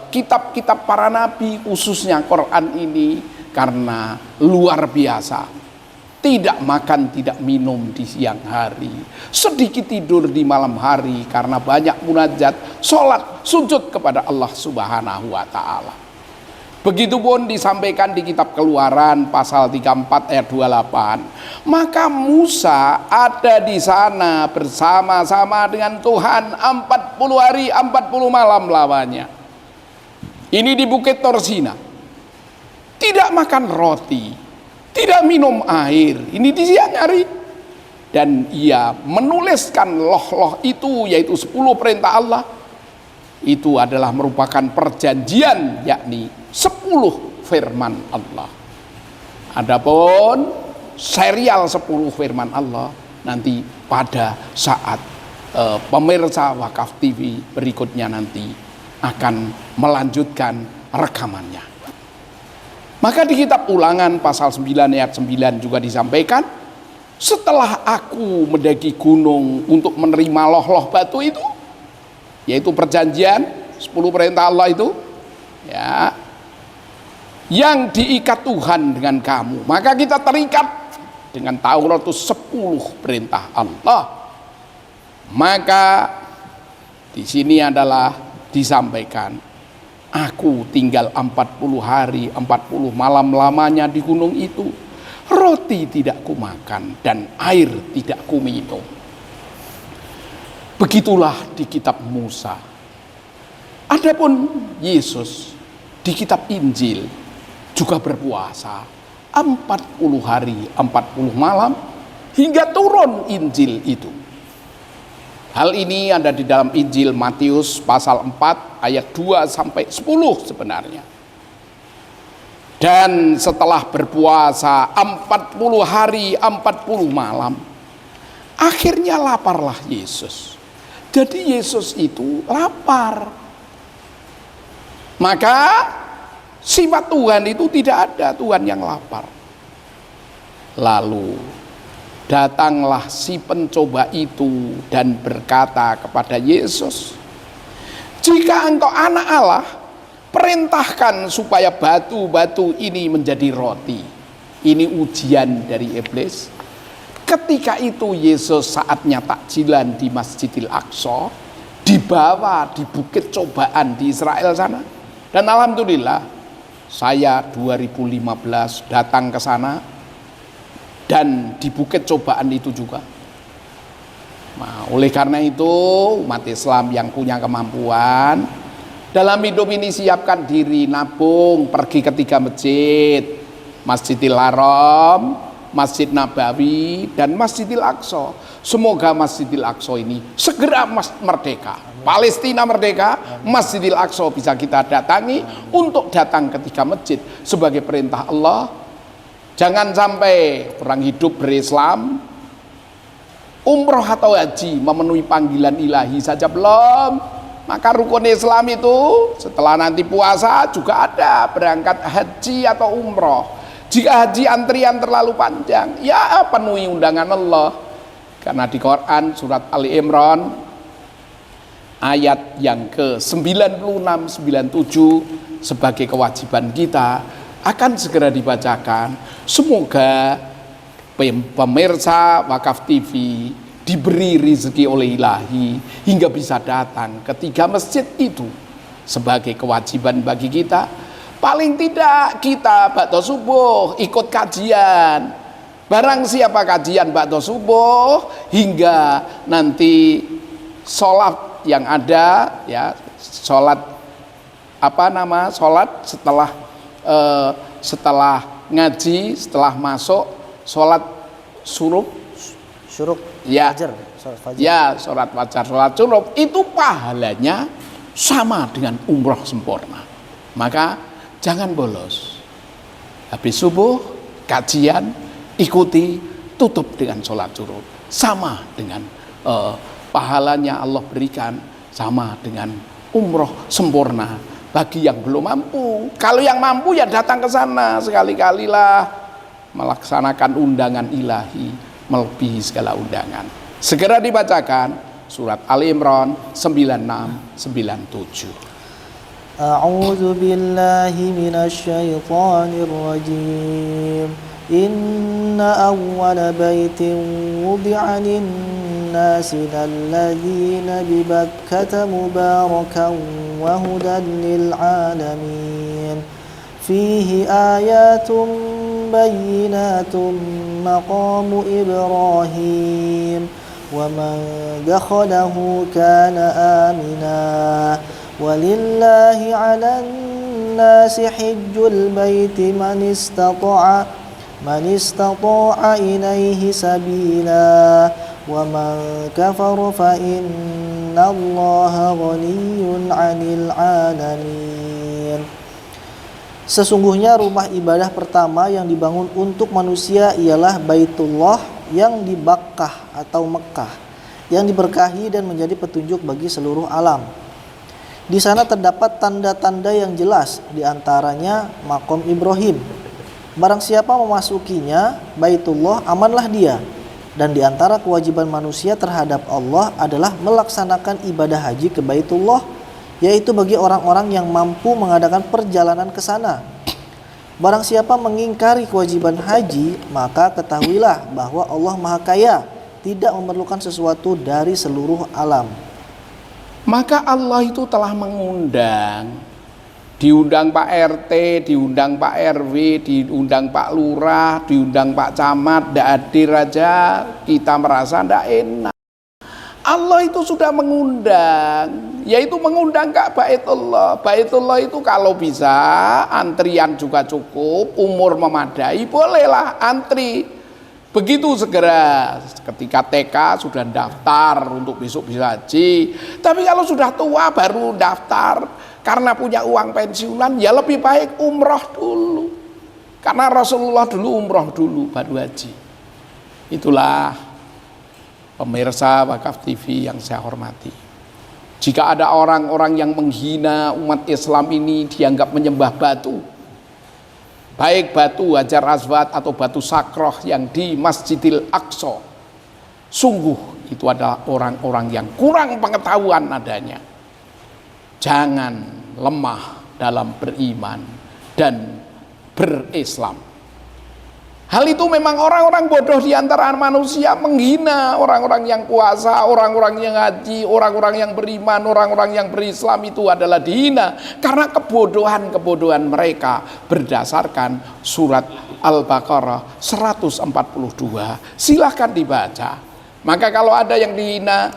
kitab-kitab para nabi, khususnya Quran ini, karena luar biasa. Tidak makan, tidak minum di siang hari, sedikit tidur di malam hari karena banyak munajat, sholat, sujud kepada Allah Subhanahu wa Ta'ala. Begitupun disampaikan di kitab Keluaran pasal 34 ayat 28. Maka Musa ada di sana bersama-sama dengan Tuhan 40 hari 40 malam lamanya. Ini di Bukit Torsina. Tidak makan roti, tidak minum air, ini di siang hari. Dan ia menuliskan loh-loh itu, yaitu 10 perintah Allah. Itu adalah merupakan perjanjian, yakni 10 firman Allah. Adapun serial 10 firman Allah nanti pada saat pemirsa Wakaf TV berikutnya nanti akan melanjutkan rekamannya. Maka di kitab Ulangan pasal 9 ayat 9 juga disampaikan, setelah aku mendaki gunung untuk menerima loh-loh batu itu, yaitu perjanjian 10 perintah Allah itu, ya, yang diikat Tuhan dengan kamu, maka kita terikat dengan Taurat itu 10 perintah Allah. Maka di sini adalah disampaikan, aku tinggal 40 hari 40 malam lamanya di gunung itu, roti tidak kumakan dan air tidak kuminum. Begitulah di kitab Musa. Adapun Yesus di kitab Injil juga berpuasa 40 hari 40 malam hingga turun Injil itu. Hal ini ada di dalam Injil Matius pasal 4 ayat 2 sampai 10 sebenarnya. Dan setelah berpuasa 40 hari 40 malam, akhirnya laparlah Yesus. Jadi Yesus itu lapar. Maka sifat Tuhan itu tidak ada Tuhan yang lapar. Lalu datanglah si pencoba itu dan berkata kepada Yesus, jika engkau anak Allah, perintahkan supaya batu-batu ini menjadi roti. Ini ujian dari iblis. Ketika itu Yesus saatnya takjilan di Masjidil Aqsa, dibawa di bukit cobaan di Israel sana. Dan alhamdulillah saya 2015 datang ke sana, dan di bukit cobaan itu juga. Nah, oleh karena itu umat Islam yang punya kemampuan dalam hidup ini siapkan diri, nabung, pergi ke 3 masjid, Masjidil Haram, Masjid Nabawi, dan Masjidil Aqsa. Semoga Masjidil Aqsa ini segera merdeka. Palestina merdeka, Masjidil Aqsa bisa kita datangi untuk datang ke 3 masjid sebagai perintah Allah. Jangan sampai orang hidup berislam, umroh atau haji memenuhi panggilan ilahi saja belum. Maka rukun Islam itu setelah nanti puasa juga ada berangkat haji atau umroh. Jika haji antrian terlalu panjang, ya penuhi undangan Allah. Karena di Quran surat Ali Imran ayat yang ke-96-97 sebagai kewajiban kita akan segera dibacakan. Semoga pemirsa Wakaf TV diberi rezeki oleh ilahi hingga bisa datang ke 3 masjid itu sebagai kewajiban bagi kita. Paling tidak kita ba'da subuh ikut kajian. Barang siapa kajian ba'da subuh hingga nanti sholat yang ada, ya sholat sholat setelah setelah ngaji, setelah masuk sholat syuruk, ya, fajar, sholat fajar. Ya, sholat fajar, sholat syuruk itu pahalanya sama dengan umroh sempurna. Maka jangan bolos. Habis subuh kajian, ikuti, tutup dengan sholat syuruk. Sama dengan pahalanya Allah berikan, sama dengan umroh sempurna. Bagi yang belum mampu, kalau yang mampu ya datang ke sana sekali-kalilah melaksanakan undangan ilahi melebihi segala undangan. Segera dibacakan surat Ali Imran 96-97. A'udzu billahi minasyaitonir rajim. Inna awwala baitin wudi'a lin-nasi lalladzina bi Bakkata mubarakan wa hudan lil-alamin. Fihi ayatun bayyinatun maqamu Ibrahim wa man dakhalahu kana amina. Walillahi 'alan nasi hajjul baiti man istata'a ilaihi sabila wa man kafara fa innallaha ghaniyyun 'anil 'alamin. Sesungguhnya rumah ibadah pertama yang dibangun untuk manusia ialah Baitullah yang di Bakkah atau Mekkah, yang diberkahi dan menjadi petunjuk bagi seluruh alam. Di sana terdapat tanda-tanda yang jelas, di antaranya makom Ibrahim. Barang siapa memasukinya, Baitullah, amanlah dia. Dan di antara kewajiban manusia terhadap Allah adalah melaksanakan ibadah haji ke Baitullah, yaitu bagi orang-orang yang mampu mengadakan perjalanan ke sana. Barang siapa mengingkari kewajiban haji, maka ketahuilah bahwa Allah Maha Kaya, tidak memerlukan sesuatu dari seluruh alam. Maka Allah itu telah mengundang, diundang Pak RT, diundang Pak RW, diundang Pak Lurah, diundang Pak Camat, tidak hadir aja kita merasa tidak enak. Allah itu sudah mengundang, yaitu mengundang ke Baitullah. Baitullah itu kalau bisa antrian juga cukup, umur memadai, bolehlah antri. Begitu segera ketika TK sudah daftar untuk besok bisa haji. Tapi kalau sudah tua baru daftar karena punya uang pensiunan, ya lebih baik umroh dulu. Karena Rasulullah dulu umroh dulu baru haji. Itulah pemirsa Wakaf TV yang saya hormati. Jika ada orang-orang yang menghina umat Islam ini dianggap menyembah batu, baik batu Hajar Aswad atau batu Sakroh yang di Masjidil Aqsa, sungguh itu adalah orang-orang yang kurang pengetahuan adanya. Jangan lemah dalam beriman dan berislam. Hal itu memang orang-orang bodoh di antara manusia menghina orang-orang yang puasa, orang-orang yang haji, orang-orang yang beriman, orang-orang yang berislam itu adalah dihina karena kebodohan-kebodohan mereka berdasarkan surat Al-Baqarah 142. Silahkan dibaca. Maka kalau ada yang dihina,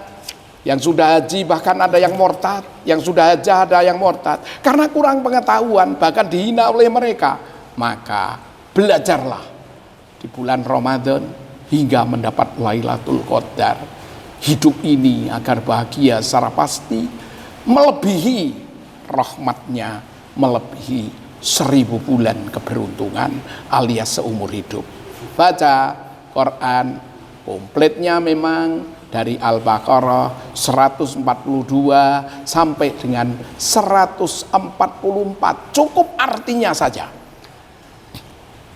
yang sudah haji bahkan ada yang murtad, yang sudah haji ada yang murtad karena kurang pengetahuan bahkan dihina oleh mereka, maka belajarlah di bulan Ramadan hingga mendapat Lailatul Qadar hidup ini agar bahagia secara pasti, melebihi rahmatnya, melebihi 1000 bulan keberuntungan alias seumur hidup. Baca Quran kompletnya memang dari Al-Baqarah 142 sampai dengan 144, cukup artinya saja.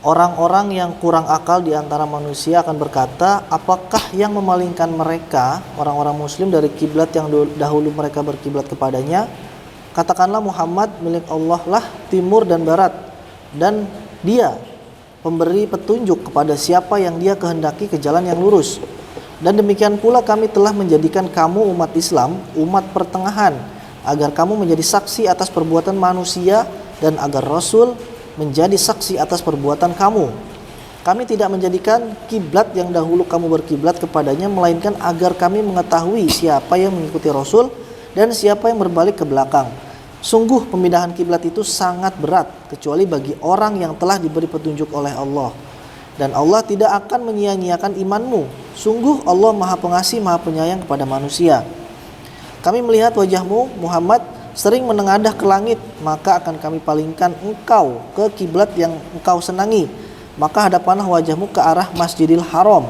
Orang-orang yang kurang akal di antara manusia akan berkata, apakah yang memalingkan mereka, orang-orang muslim, dari kiblat yang dahulu mereka berkiblat kepadanya? Katakanlah Muhammad milik Allah lah timur dan barat, dan dia pemberi petunjuk kepada siapa yang dia kehendaki ke jalan yang lurus. Dan demikian pula kami telah menjadikan kamu umat Islam, umat pertengahan, agar kamu menjadi saksi atas perbuatan manusia dan agar Rasul menjadi saksi atas perbuatan kamu. Kami tidak menjadikan kiblat yang dahulu kamu berkiblat kepadanya, melainkan agar kami mengetahui siapa yang mengikuti Rasul dan siapa yang berbalik ke belakang. Sungguh pemindahan kiblat itu sangat berat, kecuali bagi orang yang telah diberi petunjuk oleh Allah. Dan Allah tidak akan menyia-nyiakan imanmu. Sungguh Allah Maha Pengasih, Maha Penyayang kepada manusia. Kami melihat wajahmu, Muhammad, sering menengadah ke langit, maka akan kami palingkan engkau ke kiblat yang engkau senangi. Maka hadapanlah wajahmu ke arah Masjidil Haram,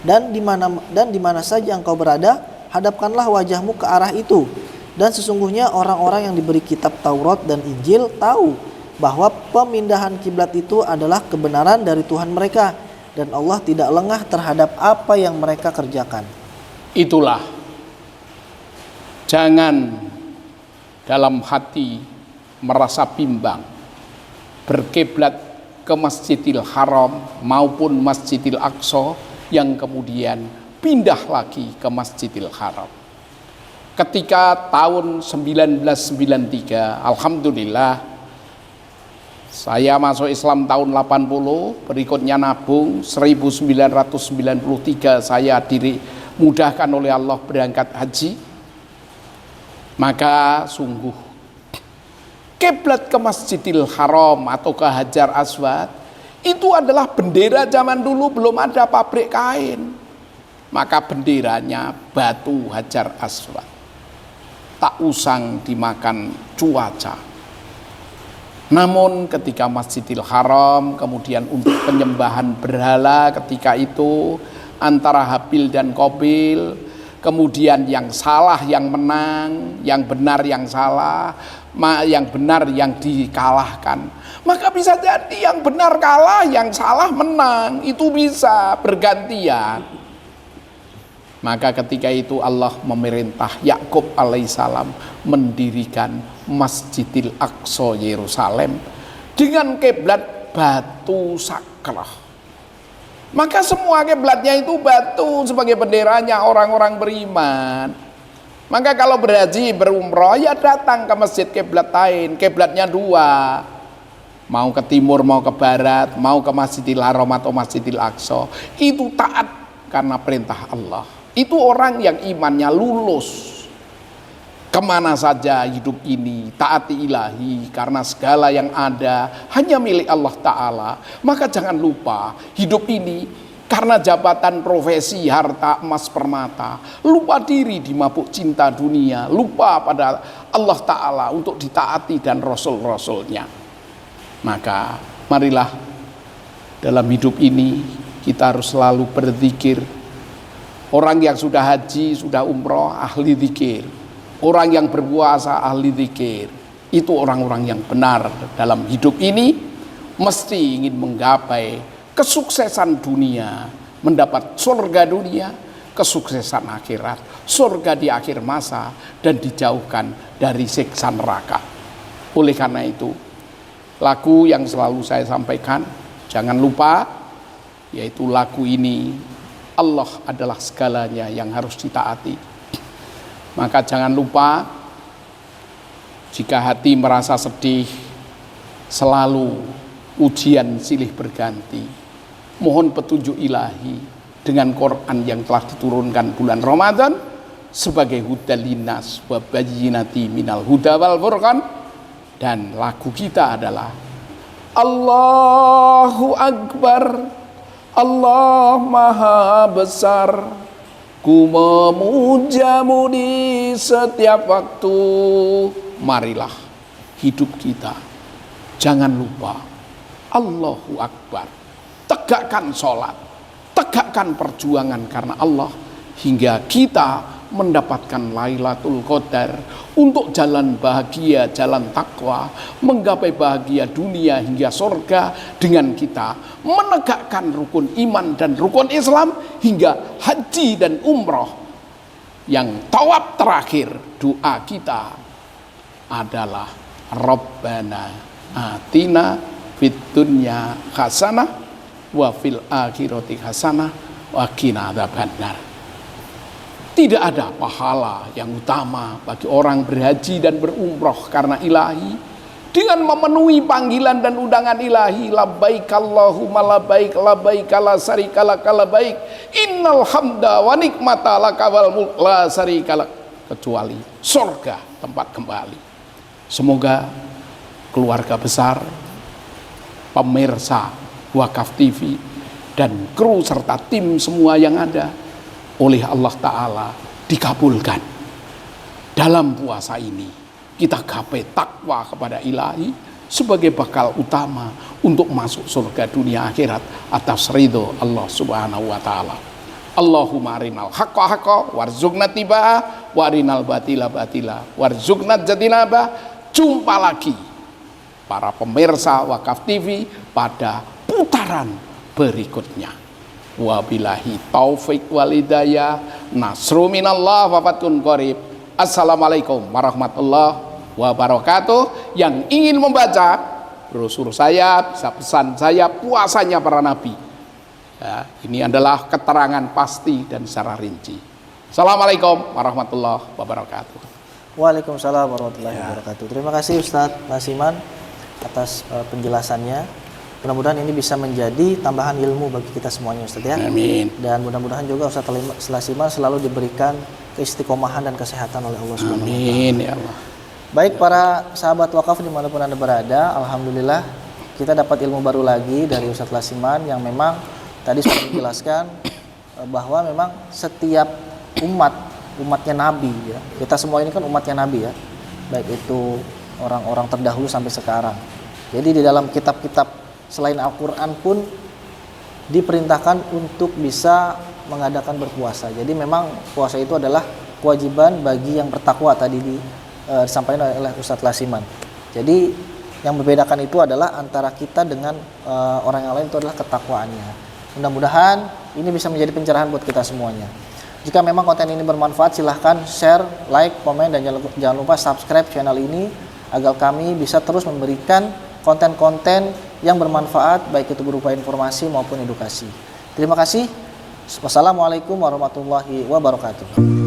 dan di mana saja engkau berada, hadapkanlah wajahmu ke arah itu. Dan sesungguhnya orang-orang yang diberi kitab Taurat dan Injil tahu bahwa pemindahan kiblat itu adalah kebenaran dari Tuhan mereka, dan Allah tidak lengah terhadap apa yang mereka kerjakan. Itulah, jangan dalam hati merasa bimbang berkiblat ke Masjidil Haram maupun Masjidil Aqsa yang kemudian pindah lagi ke Masjidil Haram. Ketika tahun 1993, alhamdulillah saya masuk Islam tahun 80, berikutnya nabung 1993 saya dimudahkan oleh Allah berangkat haji. Maka sungguh kiblat ke Masjidil Haram atau ke Hajar Aswad itu adalah bendera zaman dulu, belum ada pabrik kain. Maka benderanya batu Hajar Aswad, tak usang dimakan cuaca. Namun ketika Masjidil Haram kemudian untuk penyembahan berhala ketika itu antara Habil dan Qabil, kemudian yang salah yang menang, yang benar yang salah, yang benar yang dikalahkan. Maka bisa jadi yang benar kalah, yang salah menang, itu bisa bergantian. Maka ketika itu Allah memerintah Yakub alaihissalam mendirikan Masjidil Aqsa Yerusalem dengan kiblat batu sakrah. Maka semua kiblatnya itu batu sebagai benderanya orang-orang beriman. Maka kalau berhaji berumroh ya datang ke masjid kiblat lain, kiblatnya dua. Mau ke timur, mau ke barat, mau ke Masjidil Haram atau Masjidil Aqsa, itu taat karena perintah Allah. Itu orang yang imannya lulus. Kemana saja hidup ini taati ilahi, karena segala yang ada hanya milik Allah Ta'ala. Maka jangan lupa hidup ini karena jabatan, profesi, harta, emas, permata, lupa diri di mabuk cinta dunia, lupa pada Allah Ta'ala untuk ditaati dan Rasul-Rasulnya. Maka marilah dalam hidup ini kita harus selalu berzikir. Orang yang sudah haji, sudah umroh, ahli zikir. Orang yang berpuasa, ahli zikir. Itu orang-orang yang benar dalam hidup ini, mesti ingin menggapai kesuksesan dunia, mendapat surga dunia, kesuksesan akhirat, surga di akhir masa, dan dijauhkan dari siksa neraka. Oleh karena itu, lagu yang selalu saya sampaikan, jangan lupa, yaitu lagu ini, Allah adalah segalanya yang harus ditaati. Maka jangan lupa, jika hati merasa sedih, selalu ujian silih berganti. Mohon petunjuk ilahi dengan Quran yang telah diturunkan bulan Ramadan sebagai hudal linnas wa bayyinati minal huda wal furqan. Dan lagu kita adalah Allahu Akbar, Allah Maha Besar, ku memujamu di setiap waktu. Marilah hidup kita, jangan lupa Allahu Akbar. Tegakkan sholat, tegakkan perjuangan karena Allah, hingga kita mendapatkan Lailatul Qadar untuk jalan bahagia, jalan takwa, menggapai bahagia dunia hingga surga dengan kita menegakkan rukun iman dan rukun Islam hingga haji dan umroh. Yang tawaf terakhir doa kita adalah Rabbana atina fid dunya hasanah wa fil akhirati hasanah wa qina adzabannar. Tidak ada pahala yang utama bagi orang berhaji dan berumroh karena ilahi, dengan memenuhi panggilan dan undangan ilahi. Labbaik Allahumma labbaik, labbaik la syarika lak labbaik, innal hamda wa nikmata lak wal mulk la syarika lak, kecuali surga tempat kembali. Semoga keluarga besar, pemirsa Wakaf TV, dan kru serta tim semua yang ada oleh Allah Ta'ala dikabulkan. Dalam puasa ini kita gapai takwa kepada ilahi sebagai bekal utama untuk masuk surga dunia akhirat atas ridho Allah Subhanahu wa Ta'ala. Allahumma arinal haqqa haqqa warzuqna tibaa wa arinal batila batila warzuqna jatinaba. Jumpa lagi para pemirsa Wakaf TV pada putaran berikutnya. Wabillahi taufik wal hidayah. Nasru minallah wa fathun qarib. Assalamualaikum warahmatullahi wabarakatuh. Yang ingin membaca brosur saya, bisa pesan saya puasanya para nabi. Ya, ini adalah keterangan pasti dan secara rinci. Assalamualaikum warahmatullahi wabarakatuh. Waalaikumsalam warahmatullahi wabarakatuh. Terima kasih Ustadz Nasiman atas penjelasannya. Mudah-mudahan ini bisa menjadi tambahan ilmu bagi kita semuanya Ustadz ya. Amin. Dan mudah-mudahan juga Ustadz Nasiman selalu diberikan keistiqomahan dan kesehatan oleh Allah Subhanahu wa Ta'ala. Amin ya Allah. Baik para sahabat wakaf dimanapun Anda berada, alhamdulillah kita dapat ilmu baru lagi dari Ustadz Nasiman yang memang tadi sudah menjelaskan bahwa memang setiap umatnya Nabi ya. Kita semua ini kan umatnya Nabi ya. Baik itu orang-orang terdahulu sampai sekarang. Jadi di dalam kitab-kitab selain Al-Qur'an pun diperintahkan untuk bisa mengadakan berpuasa. Jadi memang puasa itu adalah kewajiban bagi yang bertakwa tadi disampaikan oleh Ustadz Nasiman. Jadi yang membedakan itu adalah antara kita dengan orang yang lain itu adalah ketakwaannya. Mudah-mudahan ini bisa menjadi pencerahan buat kita semuanya. Jika memang konten ini bermanfaat, silahkan share, like, komen, dan jangan lupa subscribe channel ini agar kami bisa terus memberikan konten-konten yang bermanfaat, baik itu berupa informasi maupun edukasi. Terima kasih. Wassalamualaikum warahmatullahi wabarakatuh.